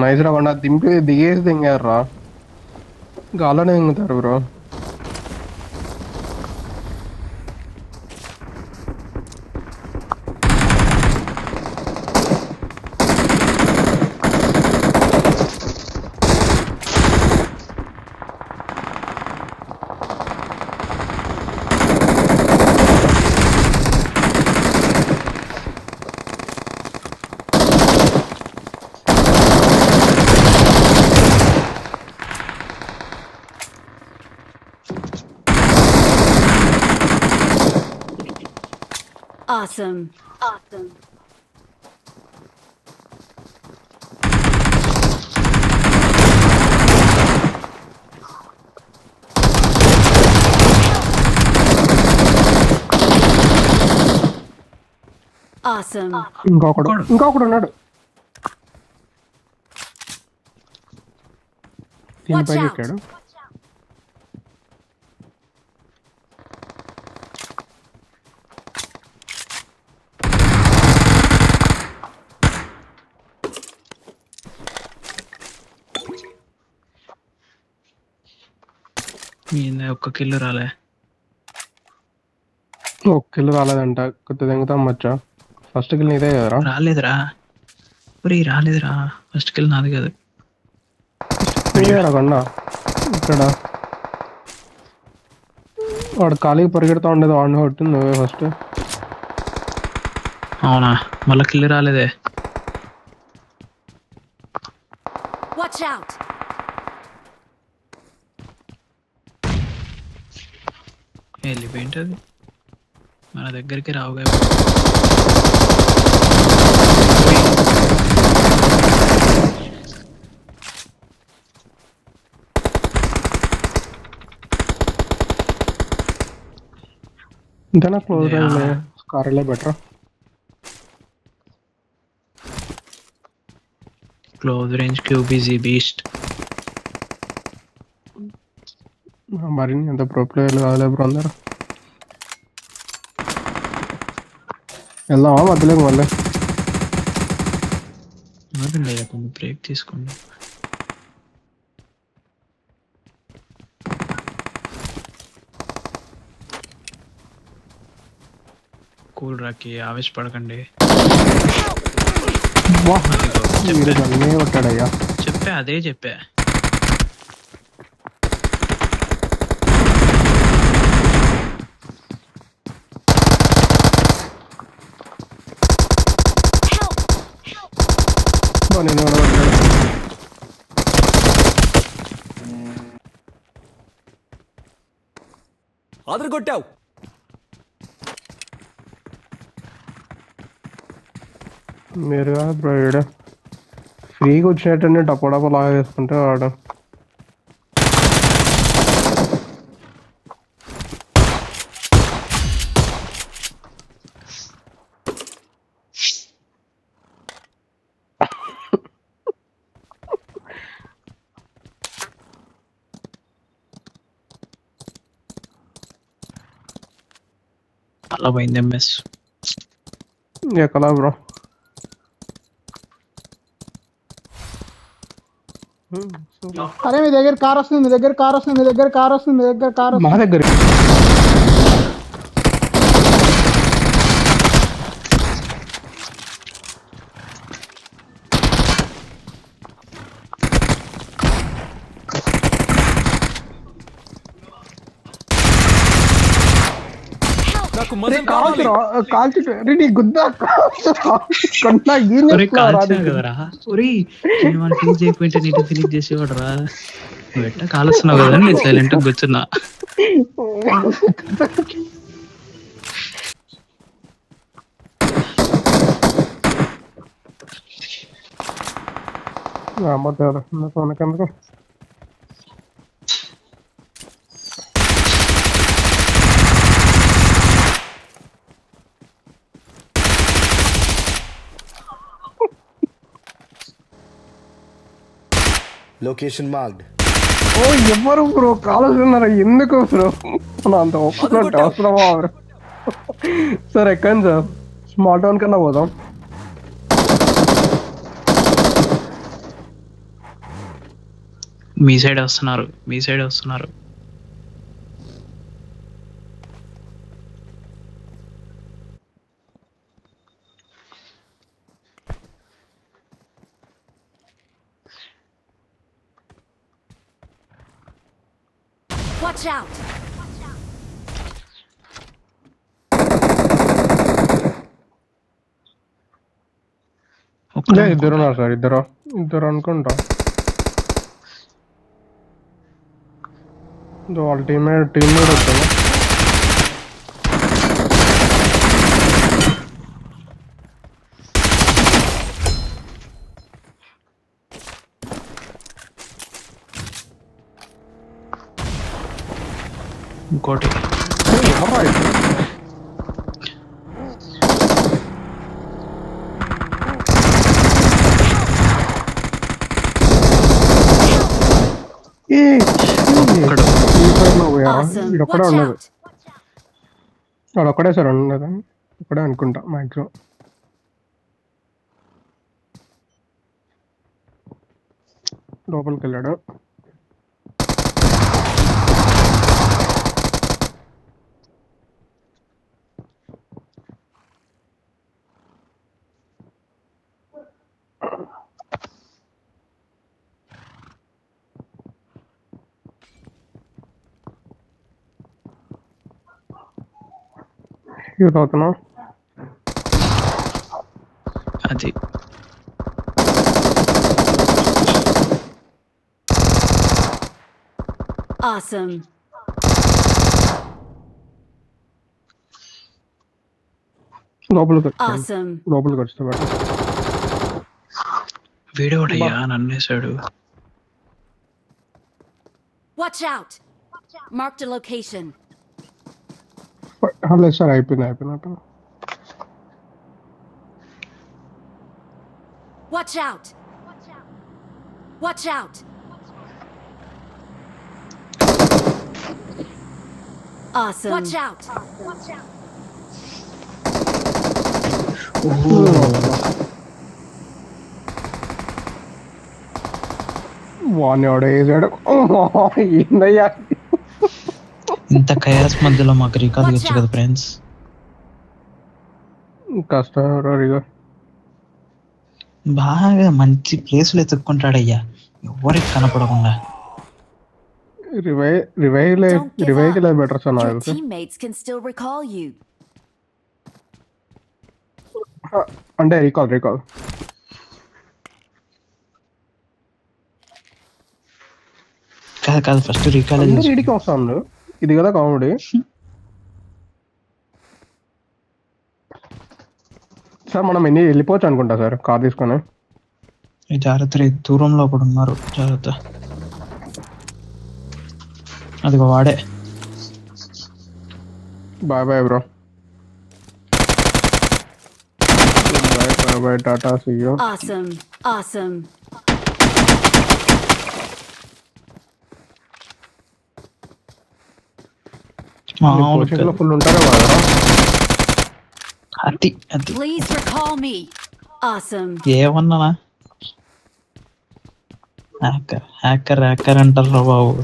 Nice రా కొండ దింపి దిగేసి దింగారు రా గాల్లోనే దింగుతారు బ్రో. Awesome. Awesome. Awesome. ఇంకొకడు ఉన్నాడు దీనిపైకి ఎక్కాడు. ఒక్క కిల్లు రాలే. ఒక కిల్ రాలేదంట. కొద్ది దింగుతాం మచ్చా. ఫస్ట్ కిల్ నీదే కదరా? రాలేదురా రాలేదురా. ఫస్ట్ కిల్ నాది కాదు. కొండ ఇక్కడ వాడు ఖాళీగా పరిగెడతా ఉండేది. వాడిని కొట్టింది నువ్వే ఫస్ట్. అవునా? మళ్ళా కిల్ రాలేదే. Watch out. వెళ్ళిపోయింటది. మన దగ్గరికి రావుగా. ఇంతనా క్లోజ్ రేంజ్ కార్లే better. Close range QBZ beast. మరి ఎంత ప్రో ప్లేయర్లు కాదులే బ్రో అందరు. వెళ్దామా మధ్యలోకి మళ్ళీ? కొంచెం బ్రేక్ తీసుకోండి. కూల్ రాకి ఆవేశపడకండి. కొట్టాడయ్యా. చెప్పా అదే చెప్పా. నేను ఆదరు కొట్టావు. మీరు బ్రో ఫ్రీగా వచ్చినట్టు టపా లాగా వేసుకుంటే వాడు అలా పోయింది ఎంఎస్. ఎక్కలా బ్రో? అరే మీ దగ్గర కార్ వస్తుంది, మీ దగ్గర కార్ వస్తుంది, మీ దగ్గర కార్ వస్తుంది, మీ దగ్గర కార్ మా వస్తుంది. దగ్గర నాకు మజం కావాలి. కాల్చి నీ గుద్దా కన్నా ఏం కదరా. ఫినిష్ చేయకపోయింటే నీటి ఫినిష్ చేసేవాడు రా. నువ్వు ఎట్టా కాలుస్తున్నావు కదా నేను సైలెంట్ గా కూర్చున్నా. మనకెందుకు లొకేషన్ మార్క్డ్. ఓ ఎవరు బ్రో కాలుస్తున్నారా? ఎందుకు బ్రో అంత ఒప్పుకుంటే అవసరమా బ్రో? సార్ ఎక్కండి సార్, స్మాల్ టౌన్ కన్నా పోదాం. మీ సైడ్ వస్తున్నారు, మీ సైడ్ వస్తున్నారు. Watch out! ఇద్దరు ఉన్నారు సార్, ఇద్దరు అనుకుంటా. వాళ్ళ టీమ్ కూడా వచ్చాను. ఇంకోటి Awesome. ఇక్కడే Watch ఉన్నది. out! వాడు ఒక్కడే సార్ ఉన్నది, ఇక్కడే అనుకుంటా మ్యాక్సిమం. లోపలికి వెళ్ళాడు. యూత్ అవుతున్నా. అది Awesome. లోపలికి Awesome. వస్తే బట్ వీడోడయ్యా నన్నేసాడు. Watch out! Marked a location. లేదు సార్, అయిపోయింది. Watch out! Watch out! Awesome. Watch out! వాడిని ఎవడో వేసాడు. ఏందయ్యా ఇంత కయాస్ మధ్యలో మాకు రికాల్ ఇవ్వచ్చు కదా ఫ్రెండ్స్. కష్టం ఎవరిగా. బాగా మంచి ప్లేసులు ఎత్తుక్కుంటాడయ్యా, ఎవరికి కనపడకుండా. రివైవ్ బెటర్ సార్ నాకు Your తెలుసు. teammates can still recall you. అంటే రీకాల్ కాదు ఫస్ట్ రికాల్ రీడికి వస్తాను. ఇది కదా కామెడీ. సార్ మనం వెళ్ళిపోవచ్చు అనుకుంటా సార్, కార్ తీసుకొని. జాగ్రత్త రే, దూరంలో ఒకడు ఉన్నారు, జాగ్రత్త. అదిగో వాడే. Bye bro. బాయ్ టాటా, సీ యూ. Awesome. మామూలు ఫుల్ ఉంటారా బాగా. అది Please recall me. Awesome. ఏమన్నానా హ్యాకర్ అంటారా బాబు.